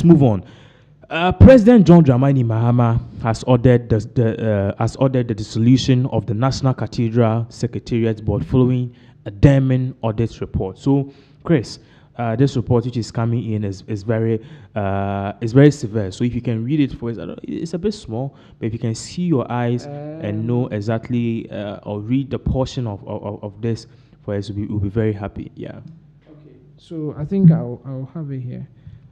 let's move on. President John Dramani Mahama has ordered the dissolution of the National Cathedral Secretariat Board following a damning audit report. So, Chris, this report which is coming in is very severe. So if you can read it for us, it's a bit small, but if you can see your eyes and know exactly or read the portion of this for us, we'll be very happy. Yeah. Okay. So I think I'll have it here.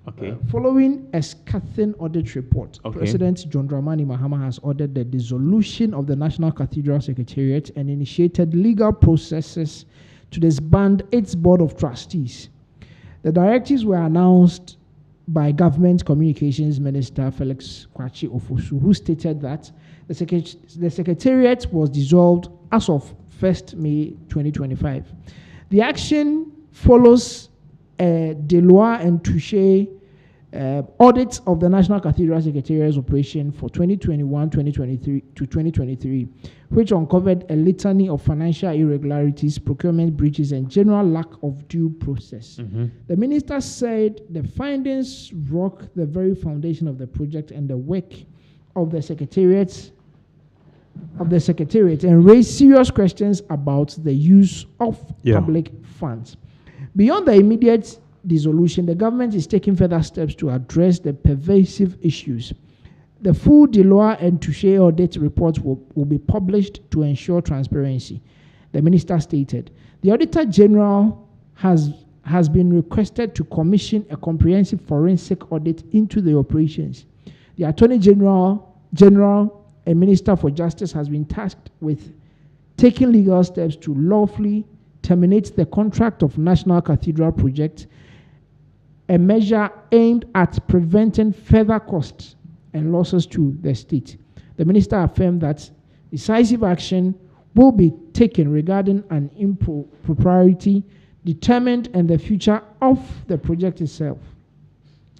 Okay. Following a scathing audit report, President John Dramani Mahama has ordered the dissolution of the National Cathedral Secretariat and initiated legal processes to disband its board of trustees. The directives were announced by Government Communications Minister Felix Kwachi Ofosu, who stated that the Secretariat was dissolved as of 1st May 2025. The action follows a Deloitte and Touche audit of the National Cathedral Secretariat's operation for 2021-2023 to 2023, which uncovered a litany of financial irregularities, procurement breaches, and general lack of due process. The minister said the findings rock the very foundation of the project and the work of the Secretariat and raise serious questions about the use of public funds. Beyond the immediate dissolution, the government is taking further steps to address the pervasive issues. The full Deloitte and Touche audit reports will be published to ensure transparency, the minister stated. The Auditor General has been requested to commission a comprehensive forensic audit into the operations. The Attorney General and Minister for Justice has been tasked with taking legal steps to lawfully terminate the contract of National Cathedral Project, a measure aimed at preventing further costs and losses to the state. The minister affirmed that decisive action will be taken regarding an impropriety determined and the future of the project itself.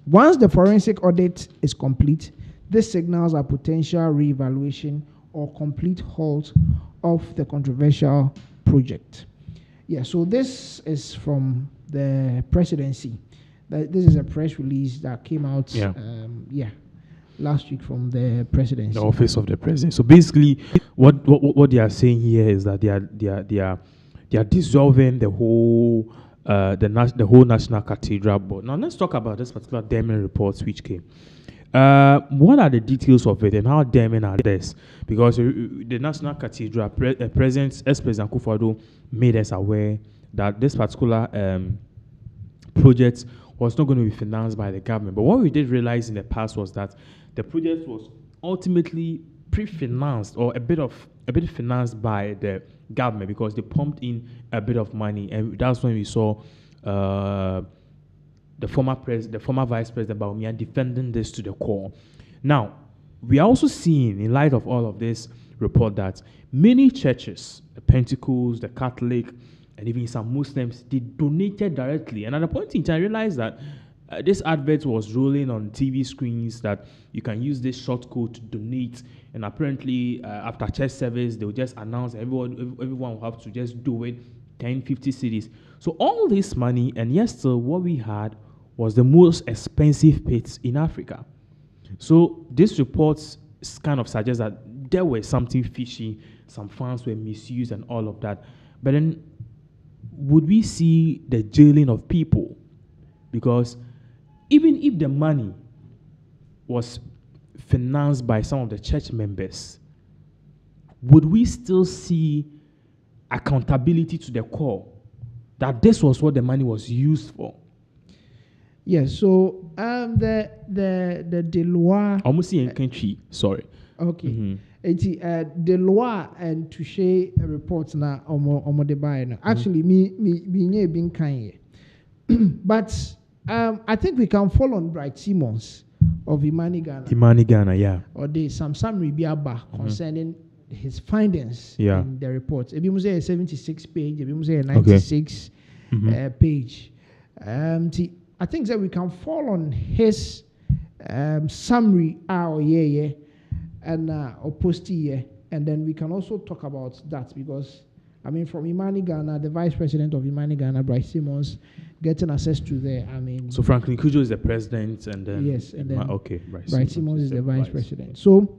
Once the forensic audit is complete, this signals a potential re-evaluation or complete halt of the controversial project. Yeah, so this is from the presidency. This is a press release that came out last week from the presidency. The office of the president. So basically, what they are saying here is that they are dissolving the whole National Cathedral Board. Now let's talk about this particular damning report which came. What are the details of it and how damning are this? Because the National Cathedral ex-President Akufo-Addo made us aware that this particular project was not going to be financed by the government. But what we did realize in the past was that the project was ultimately pre-financed or a bit financed by the government because they pumped in a bit of money, and that's when we saw the former Vice President Bawumia defending this to the core. Now, we are also seeing, in light of all of this report, that many churches, the Pentecostals, the Catholic, and even some Muslims, they donated directly. And at a point in time, I realized that this advert was rolling on TV screens that you can use this short code to donate. And apparently, after church service, they will just announce everyone will have to just do it, 10, 50 cedis. So all this money, and yes, still what we had was the most expensive pits in Africa. So this report kind of suggests that there was something fishy, some funds were misused and all of that. But then, would we see the jailing of people? Because even if the money was financed by some of the church members, would we still see accountability to the core that this was what the money was used for? Yes, so the Deloitte almost in country, sorry. Okay. Deloitte and Touche reports na omo de buy no. Actually, me nye bin kan. But I think we can fall on Bright Simmons of Imani Ghana. Yeah. Or the some summary concerning his findings in the report. Ebi muse a 76 page, ebi muse a 96 page. I think that we can fall on his summary and post here, and then we can also talk about that because I mean from Imani Ghana, the Vice President of Imani Ghana, Bryce Simmons, getting access to the, So Franklin Kujo is the president, and then yes, and then Bright Simmons is the vice president. So,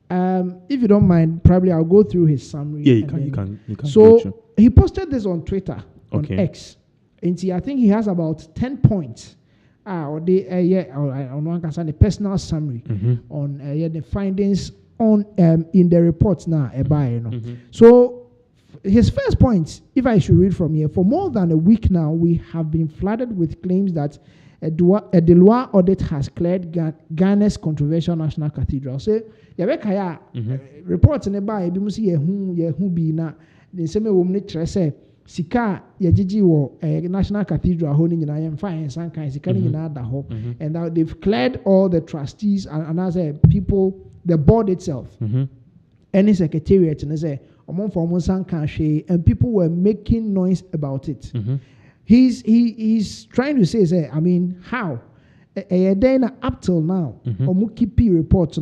if you don't mind, probably I'll go through his summary. Yeah, you can. So he posted this on Twitter, on X, and I think he has about 10 points. Or on one can say the personal summary on the findings on in the reports now. So his first point, if I should read from here, for more than a week now, we have been flooded with claims that a Deloitte audit has cleared Ghana's controversial national cathedral. So, reports in the Bible, you must see who be na the same woman trese sika yajiji wo national cathedral holding in I fine some kind sika ni na da ho, and now they've cleared all the trustees and other people, the board itself, any secretariat, and say and people were making noise about it. He's trying to say, how? Up till now, keep reports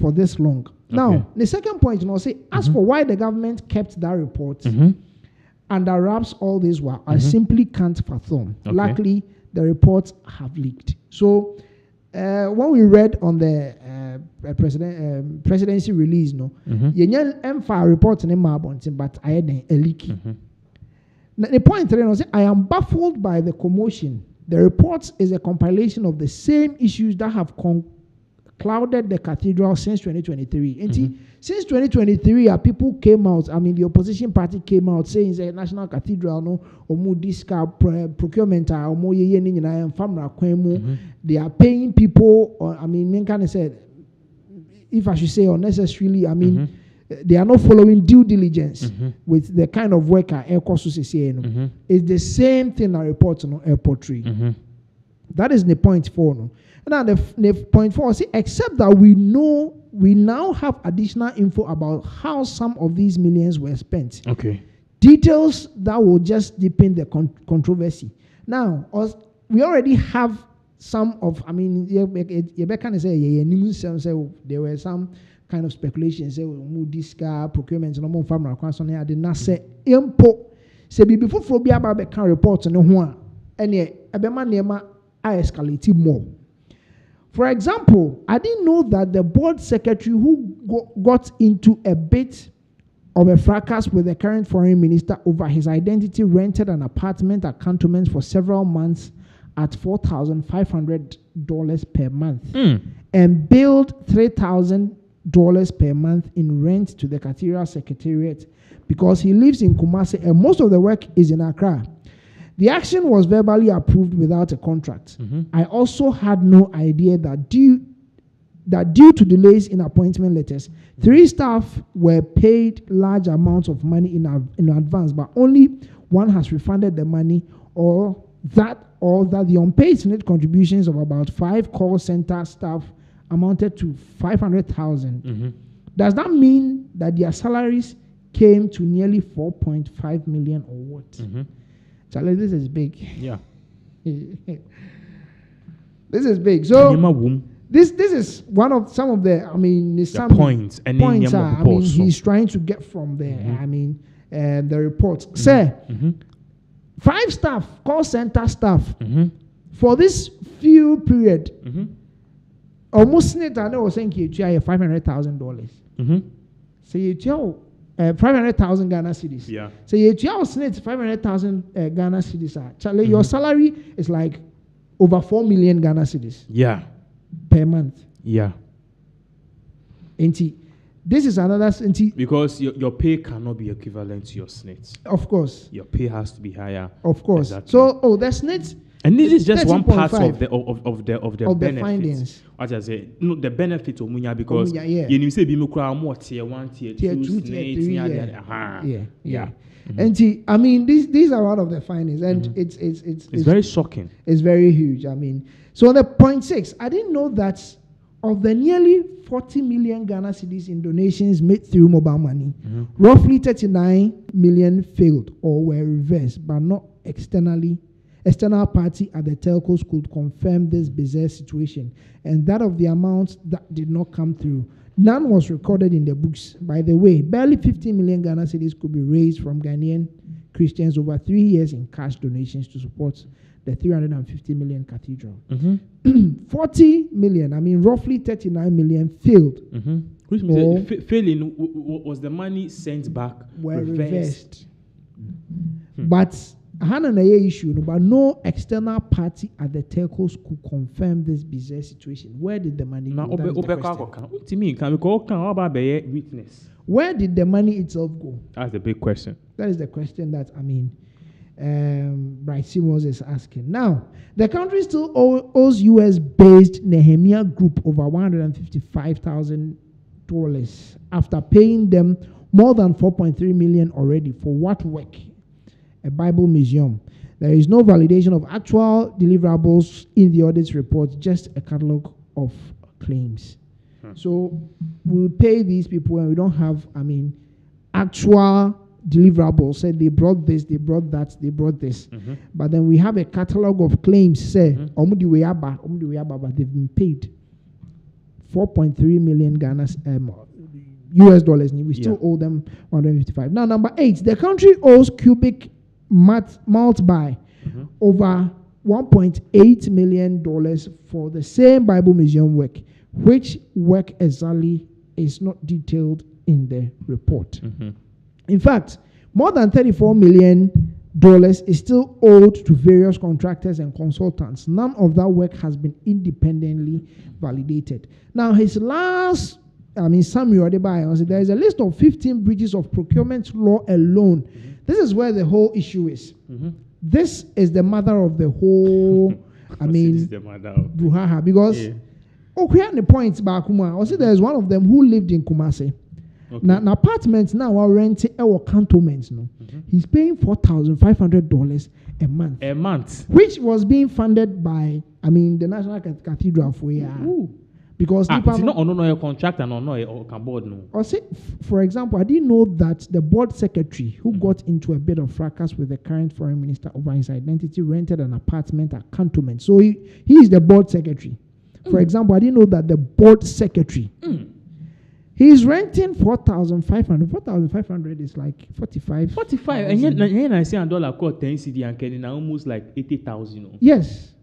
for this long. Now, the second point, say, as for why the government kept that report under wraps all this while, I simply can't fathom. Luckily, the reports have leaked. So, when we read on the presidency release, report in Marbonton, but I had a leak. The point is, I am baffled by the commotion. The report is a compilation of the same issues that have clouded the cathedral since 2023. Since 2023, people came out, the opposition party came out saying the National Cathedral, procurement, they are paying people, said, if I should say unnecessarily, they are not following due diligence with the kind of work Air Courses is saying. It's the same thing I report on Airport 3. That is the point 4. No? Now the point 4 is, except that we now have additional info about how some of these millions were spent. Details that will just deepen the controversy. Now, we already have some of, there were some kind of speculation, say, Disca, procurement, and no farmer, I did not say, say, before Frobia can report on one, and yet, I escalated more. For example, I didn't know that the board secretary who got into a bit of a fracas with the current foreign minister over his identity rented an apartment at Cantonment for several months at $4,500 per month and billed $3,000 per month in rent to the Cathedral Secretariat because he lives in Kumasi and most of the work is in Accra. The action was verbally approved without a contract. I also had no idea that due to delays in appointment letters, 3 staff were paid large amounts of money in advance, but only one has refunded the money, or that the unpaid Senate contributions of about 5 call center staff amounted to 500,000. Does that mean that their salaries came to nearly 4.5 million or what? Charlie, this is big. Yeah. This is big. So this is one of some of the some points. He's trying to get from there. The reports. Say 5 staff, call center staff, for this few period, almost I was saying $500,000. So you tell 500,000 Ghana cedis. Yeah. So you snit 500,000 Ghana cedis. Charlie, your salary is like over 4 million Ghana cedis. Yeah. Per month. Yeah. This is another because your pay cannot be equivalent to your snit. Of course. Your pay has to be higher. Of course. Exactly. So the snit. And this is just one part of the benefits. Findings. What I say, the benefit of Munya, because you say Bimukra more tier 1, tier 2, tier 3. Yeah. And these are one of the findings, and it's very shocking. It's very huge. So the point 6, I didn't know that of the nearly 40 million Ghana cedis in donations made through mobile money, roughly 39 million failed or were reversed, but not externally. External party at the telcos could confirm this bizarre situation, and that of the amounts that did not come through, none was recorded in the books. By the way, barely 15 million Ghana cedis could be raised from Ghanaian Christians over 3 years in cash donations to support the 350 million cathedral. 40 million, I mean roughly 39 million failed. Which means failing was the money sent back, were reversed. But issue, but no external party at the telcos could confirm this bizarre situation. Where did the money go? Witness. Where did the money itself go? That's the big question. That is the question that Bright Simmons is asking. Now, the country still owes US-based Nehemiah Group over $155,000 after paying them more than $4.3 million already for what work? A Bible museum. There is no validation of actual deliverables in the audit report, just a catalog of claims. So we pay these people and we don't have, actual deliverables. Say they brought this, they brought that, they brought this. But then we have a catalog of claims, say, but they've been paid 4.3 million US dollars. We still owe them 155. Now, number 8, the country owes Cubic Malt by over $1.8 million for the same Bible museum work, which work exactly is not detailed in the report. In fact, more than $34 million is still owed to various contractors and consultants. None of that work has been independently validated. Now, his last, summary or there is a list of 15 breaches of procurement law alone. This is where the whole issue is. This is the mother of the whole, brouhaha, because the points back, there's one of them who lived in Kumasi. Now, apartments now are renting our cantonments. He's paying $4,500 a month. A month, which was being funded by, the National Cathedral for because it's not on a contract and on a board. No. Or say, for example, I didn't know that the board secretary who got into a bit of fracas with the current foreign minister over his identity rented an apartment at cantonment. So he is the board secretary. For example, I didn't know that the board secretary. He's renting 4,500. 4,500 is like 45. 45. And I see $1 cost 10 CD and getting almost like 80,000. Yes.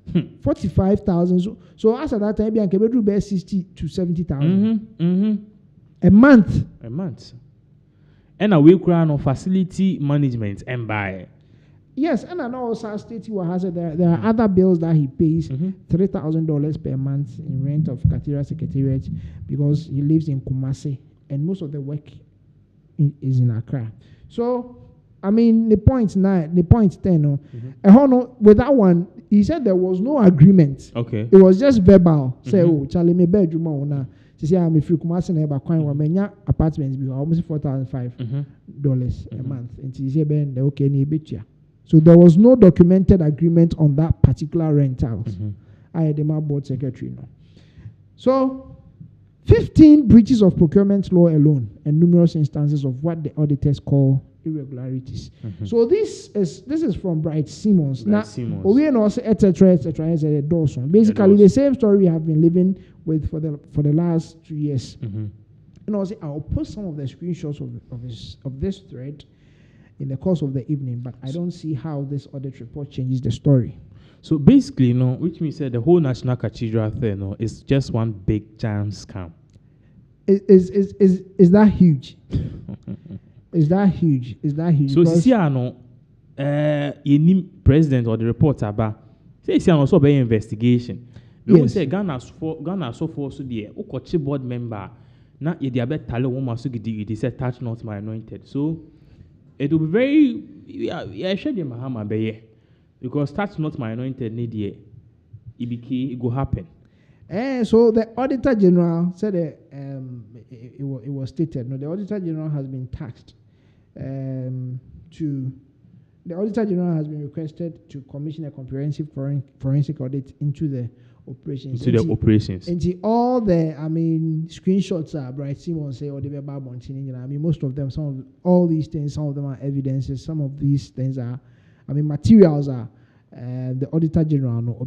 45,000. So as at that time, I can do 60 to 70,000. A month. A month. And a week run of facility management and buy. Yes, and I know also State there are other bills that he pays $3,000 per month in rent of Cathedral Secretariat because he lives in Kumasi and most of the work is in Accra. So, the point 10, with that one, he said there was no agreement. Okay. It was just verbal. Say, Charlie, me bedroom ona. She said, I'm a free Kumasi neighbor, apartments, almost $4,500 a month. And she said, Ben, okay, ni betcha. So there was no documented agreement on that particular rental. I had my board secretary now. So 15 breaches of procurement law alone and numerous instances of what the auditors call irregularities. So this is from Bright Simmons. We know etc. Basically the same story we have been living with for the last 2 years. And also I'll post some of the screenshots of this thread in the course of the evening, but I don't see how this audit report changes the story. So basically, which means that the whole National Cathedral thing, is just one big giant scam. Is that huge? Is that huge? So see, any president or the reporter about say also be investigation. We will say Ghana so far so there. Ukochi board member na ye dey bet tale woman so gidi they say touch not my anointed. So it will be very, I share the Mahama be because that's not my anointed need here. It will happen. So the Auditor General said it was stated. No, the Auditor General has been tasked the Auditor General has been requested to commission a comprehensive forensic audit into the operations. And all the screenshots are Bright Simmons say or the most of them, all these things, some of them are evidences, some of these things are materials are the Auditor General no.